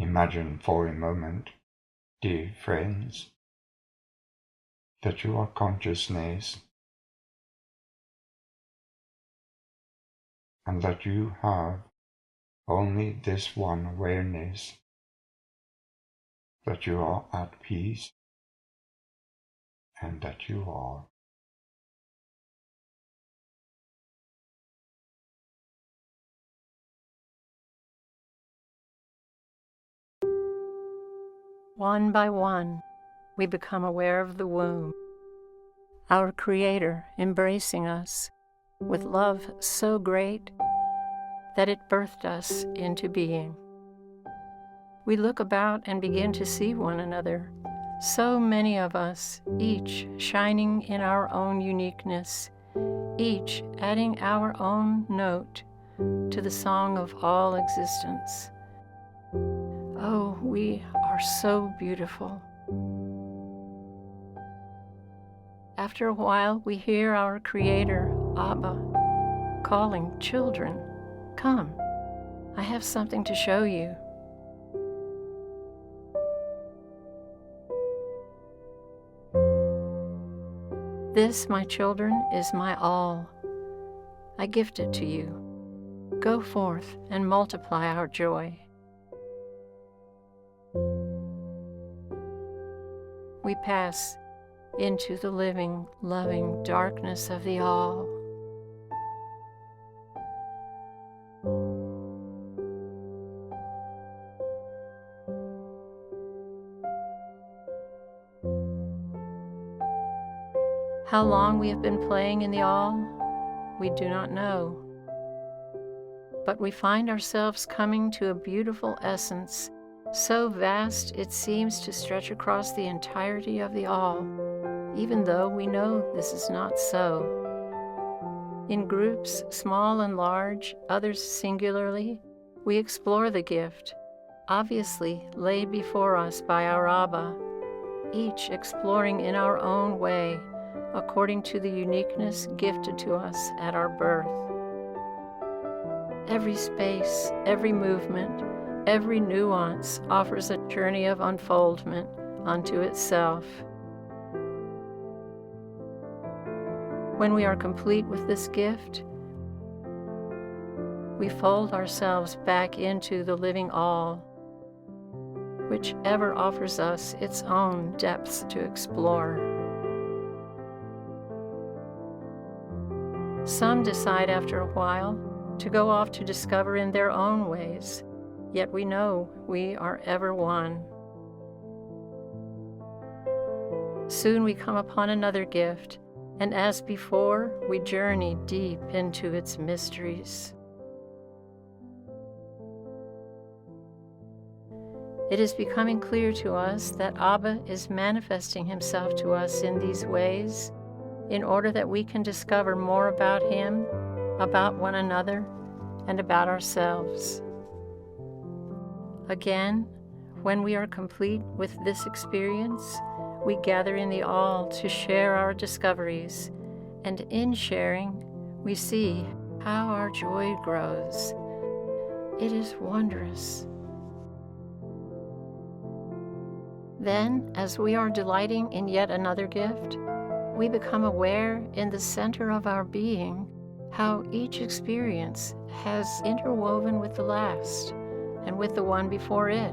Imagine for a moment, dear friends, that you are consciousness and that you have only this one awareness, that you are at peace and that you are. One by one, we become aware of the womb, our Creator embracing us with love so great that it birthed us into being. We look about and begin to see one another, so many of us, each shining in our own uniqueness, each adding our own note to the song of all existence. Oh, we are so beautiful. After a while, we hear our Creator, Abba, calling, "Children, come, I have something to show you." This, my children, is my all. I gift it to you. Go forth and multiply our joy. We pass into the living, loving darkness of the all. How long we have been playing in the all, we do not know. But we find ourselves coming to a beautiful essence, so vast it seems to stretch across the entirety of the all, even though we know this is not so. In groups, small and large, others singularly, we explore the gift, obviously laid before us by our Abba, each exploring in our own way, according to the uniqueness gifted to us at our birth. Every space, every movement, every nuance offers a journey of unfoldment unto itself. When we are complete with this gift, we fold ourselves back into the living all, which ever offers us its own depths to explore. Some decide after a while to go off to discover in their own ways, yet we know we are ever one. Soon we come upon another gift, and as before, we journey deep into its mysteries. It is becoming clear to us that Abba is manifesting himself to us in these ways in order that we can discover more about him, about one another, and about ourselves. Again, when we are complete with this experience, we gather in the all to share our discoveries, and in sharing, we see how our joy grows. It is wondrous. Then, as we are delighting in yet another gift, we become aware in the center of our being how each experience has interwoven with the last and with the one before it,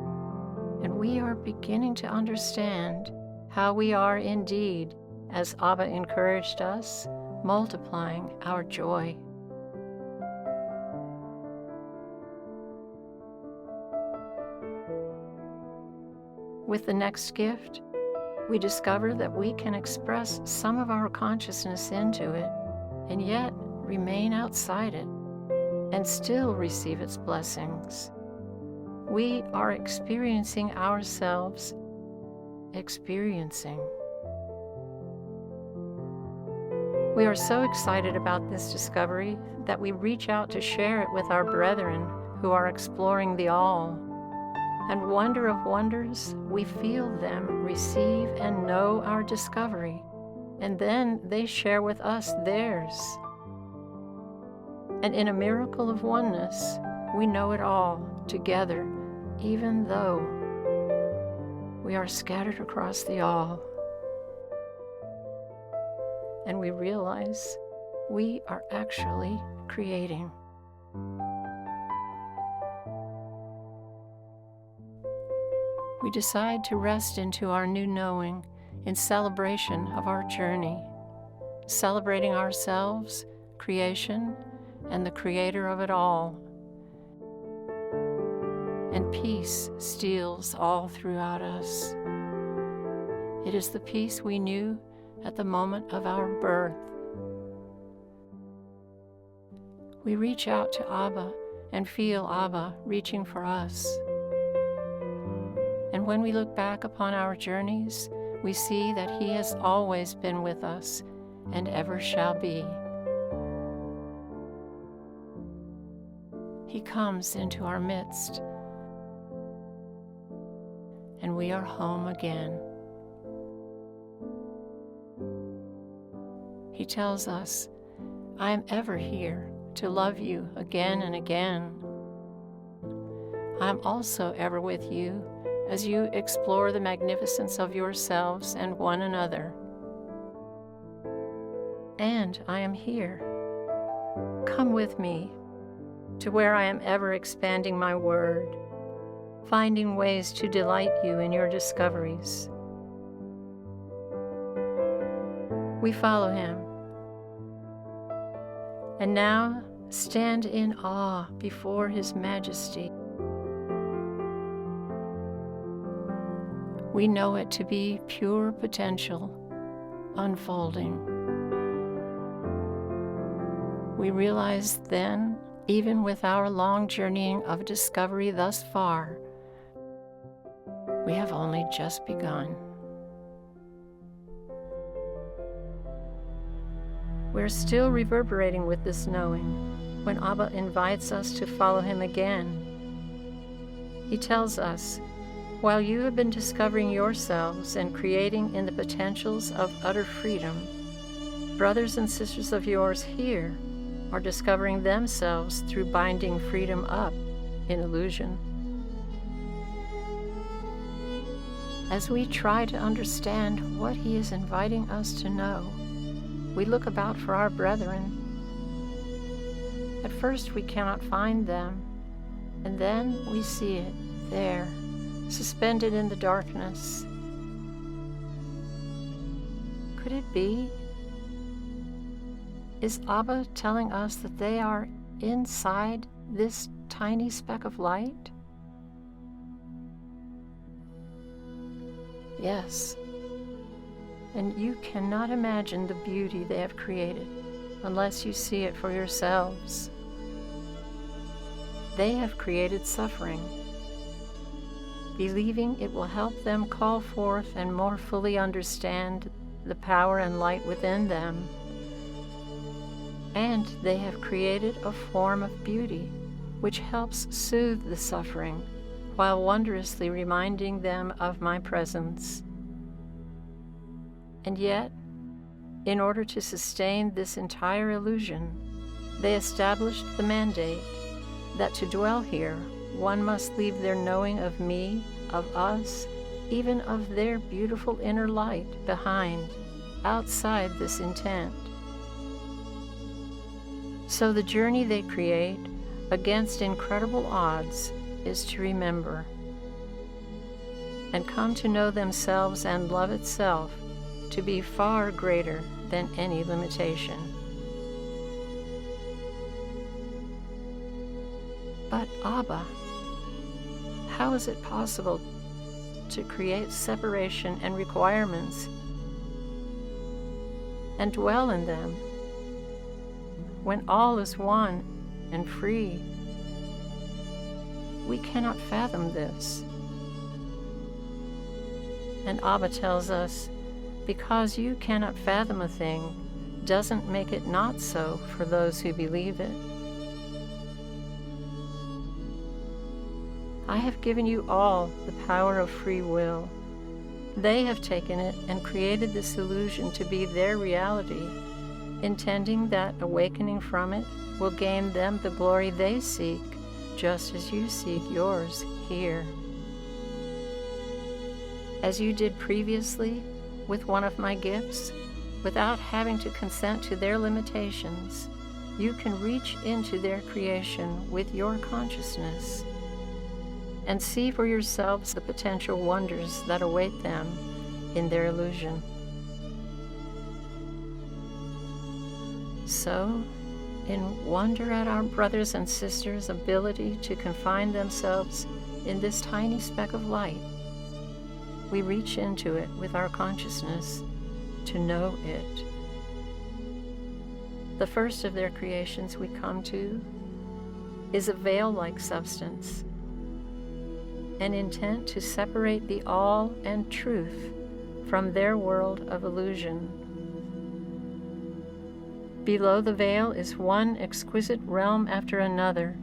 and we are beginning to understand how we are indeed, as Abba encouraged us, multiplying our joy. With the next gift, we discover that we can express some of our consciousness into it, and yet remain outside it, and still receive its blessings. We are experiencing ourselves experiencing. We are so excited about this discovery that we reach out to share it with our brethren who are exploring the all. And wonder of wonders, we feel them receive and know our discovery, and then they share with us theirs. And in a miracle of oneness, we know it all together, even though we are scattered across the all, and we realize we are actually creating. We decide to rest into our new knowing in celebration of our journey, celebrating ourselves, creation, and the Creator of it all. And peace steals all throughout us. It is the peace we knew at the moment of our birth. We reach out to Abba and feel Abba reaching for us. And when we look back upon our journeys, we see that He has always been with us and ever shall be. He comes into our midst, and we are home again. He tells us, I am ever here to love you again and again. I am also ever with you as you explore the magnificence of yourselves and one another. And I am here. Come with me to where I am ever expanding my word, finding ways to delight you in your discoveries. We follow him, and now stand in awe before his majesty. We know it to be pure potential unfolding. We realize then, even with our long journeying of discovery thus far, we have only just begun. We're still reverberating with this knowing when Abba invites us to follow him again. He tells us, while you have been discovering yourselves and creating in the potentials of utter freedom, brothers and sisters of yours here are discovering themselves through binding freedom up in illusion. As we try to understand what he is inviting us to know, we look about for our brethren. At first we cannot find them, and then we see it there, suspended in the darkness. Could it be? Is Abba telling us that they are inside this tiny speck of light? Yes. And you cannot imagine the beauty they have created unless you see it for yourselves. They have created suffering, believing it will help them call forth and more fully understand the power and light within them. And they have created a form of beauty which helps soothe the suffering while wondrously reminding them of my presence. And yet, in order to sustain this entire illusion, they established the mandate that to dwell here, one must leave their knowing of me, of us, even of their beautiful inner light behind, outside this intent. So the journey they create, against incredible odds, is to remember and come to know themselves and love itself to be far greater than any limitation. But Abba, how is it possible to create separation and requirements and dwell in them when all is one and free? We cannot fathom this. And Abba tells us, because you cannot fathom a thing doesn't make it not so for those who believe it. I have given you all the power of free will. They have taken it and created this illusion to be their reality, intending that awakening from it will gain them the glory they seek just as you seek yours here. As you did previously with one of my gifts, without having to consent to their limitations, you can reach into their creation with your consciousness and see for yourselves the potential wonders that await them in their illusion. So, in wonder at our brothers and sisters' ability to confine themselves in this tiny speck of light, we reach into it with our consciousness to know it. The first of their creations we come to is a veil-like substance, an intent to separate the all and truth from their world of illusion. Below the veil is one exquisite realm after another,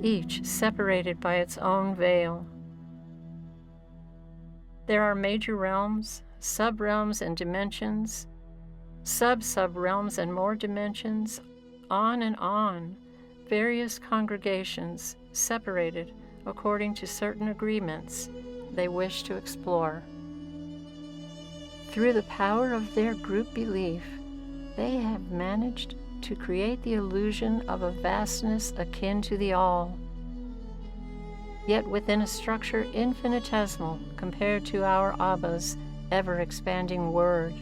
each separated by its own veil. There are major realms, sub-realms and dimensions, sub-sub-realms and more dimensions, on, various congregations separated according to certain agreements they wish to explore. Through the power of their group belief, they have managed to create the illusion of a vastness akin to the all, yet within a structure infinitesimal compared to our Abba's ever-expanding word.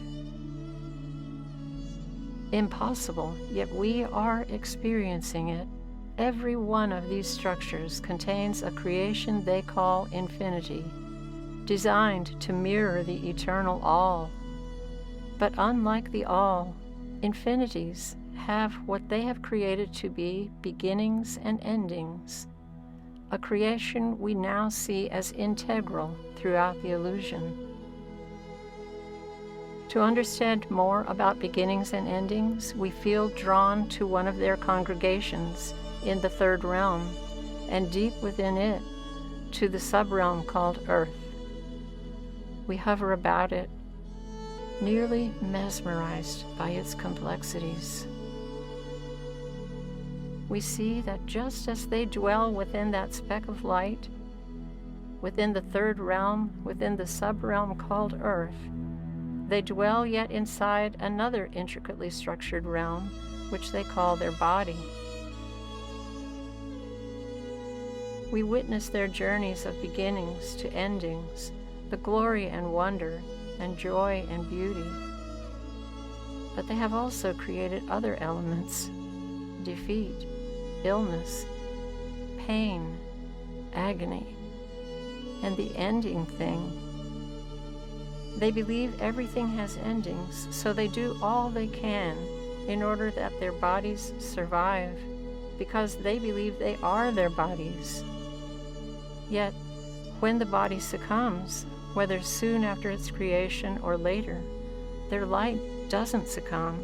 Impossible, yet we are experiencing it. Every one of these structures contains a creation they call infinity, designed to mirror the eternal all. But unlike the all, infinities have what they have created to be beginnings and endings, a creation we now see as integral throughout the illusion. To understand more about beginnings and endings, we feel drawn to one of their congregations in the third realm, and deep within it, to the sub-realm called Earth. We hover about it, nearly mesmerized by its complexities. We see that just as they dwell within that speck of light, within the third realm, within the sub-realm called Earth, they dwell yet inside another intricately structured realm, which they call their body. We witness their journeys of beginnings to endings, the glory and wonder, and joy and beauty. But they have also created other elements: defeat, illness, pain, agony, and the ending thing. They believe everything has endings, so they do all they can in order that their bodies survive, because they believe they are their bodies. Yet, when the body succumbs, whether soon after its creation or later, their light doesn't succumb,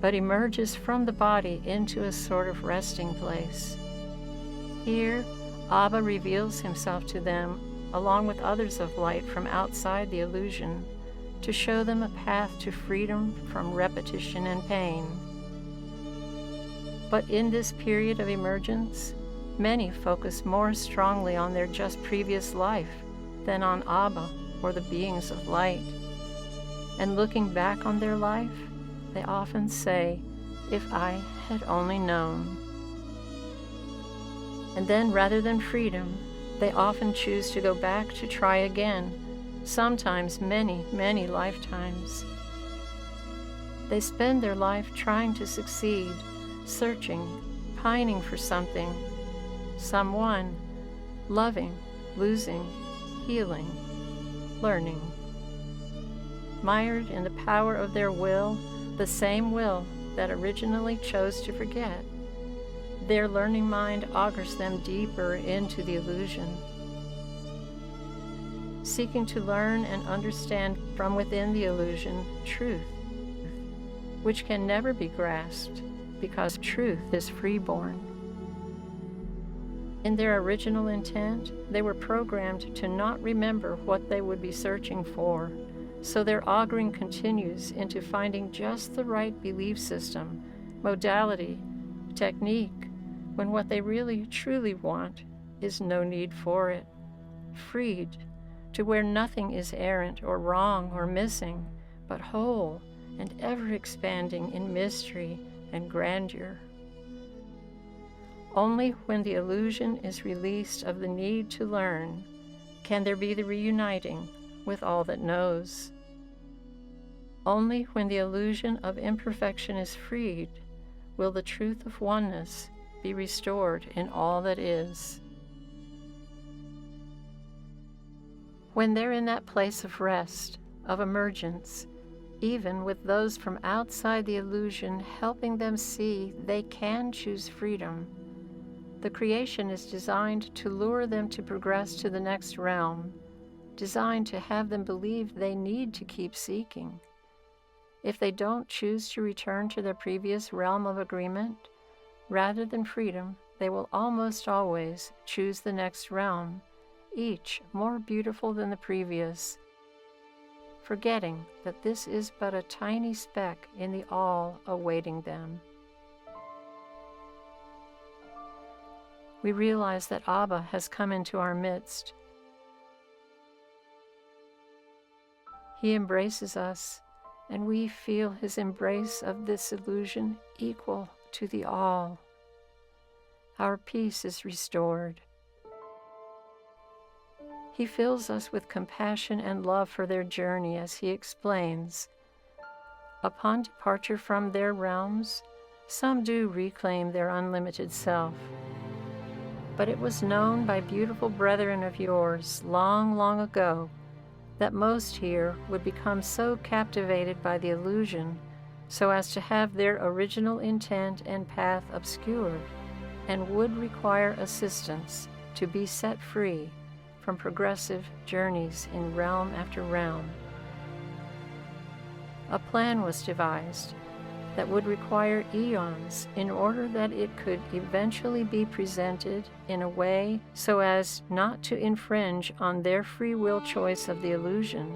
but emerges from the body into a sort of resting place. Here, Abba reveals himself to them along with others of light from outside the illusion, to show them a path to freedom from repetition and pain. But in this period of emergence, many focus more strongly on their just previous life than on Abba or the beings of light. And looking back on their life, they often say, "If I had only known." And then, rather than freedom, they often choose to go back to try again, sometimes many, many lifetimes. They spend their life trying to succeed, searching, pining for something, someone, loving, losing, healing, learning. Mired in the power of their will, the same will that originally chose to forget, their learning mind augurs them deeper into the illusion. Seeking to learn and understand from within the illusion truth, which can never be grasped because truth is freeborn. In their original intent, they were programmed to not remember what they would be searching for, so their auguring continues into finding just the right belief system, modality, technique, when what they really truly want is no need for it, freed to where nothing is errant or wrong or missing, but whole and ever expanding in mystery and grandeur. Only when the illusion is released of the need to learn can there be the reuniting with all that knows. Only when the illusion of imperfection is freed will the truth of oneness be restored in all that is. When they're in that place of rest, of emergence, even with those from outside the illusion helping them see they can choose freedom, the creation is designed to lure them to progress to the next realm, designed to have them believe they need to keep seeking. If they don't choose to return to their previous realm of agreement, rather than freedom, they will almost always choose the next realm, each more beautiful than the previous, forgetting that this is but a tiny speck in the all awaiting them. We realize that Abba has come into our midst. He embraces us, and we feel his embrace of this illusion equal to the all. Our peace is restored. He fills us with compassion and love for their journey as he explains. Upon departure from their realms, some do reclaim their unlimited self. But it was known by beautiful brethren of yours long, long ago that most here would become so captivated by the illusion so as to have their original intent and path obscured, and would require assistance to be set free from progressive journeys in realm after realm. A plan was devised that would require eons in order that it could eventually be presented in a way so as not to infringe on their free will choice of the illusion,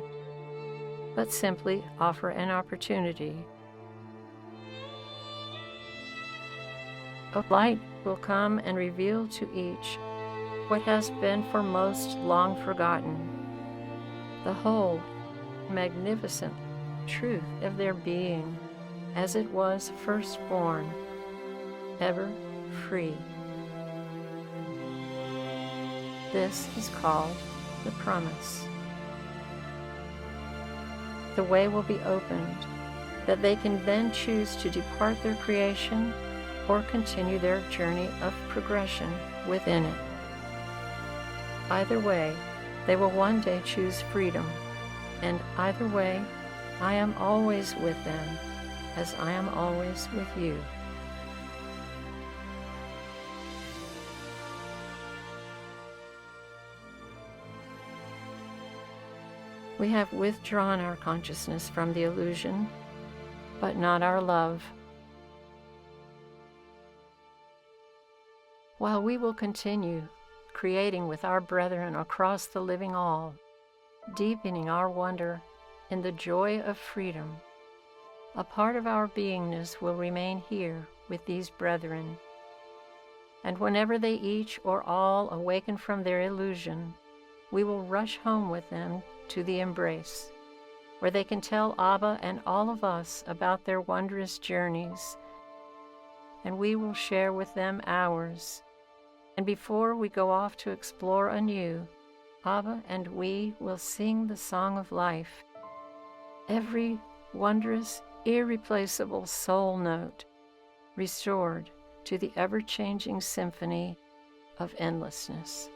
but simply offer an opportunity. A light will come and reveal to each what has been for most long forgotten, the whole magnificent truth of their being, as it was first born, ever free. This is called the promise. The way will be opened, that they can then choose to depart their creation or continue their journey of progression within it. Either way, they will one day choose freedom, and either way, I am always with them, as I am always with you. We have withdrawn our consciousness from the illusion, but not our love. While we will continue creating with our brethren across the living all, deepening our wonder in the joy of freedom, a part of our beingness will remain here with these brethren. And whenever they each or all awaken from their illusion, we will rush home with them to the embrace, where they can tell Abba and all of us about their wondrous journeys, and we will share with them ours. And before we go off to explore anew, Abba and we will sing the song of life, every wondrous, irreplaceable soul note restored to the ever-changing symphony of endlessness.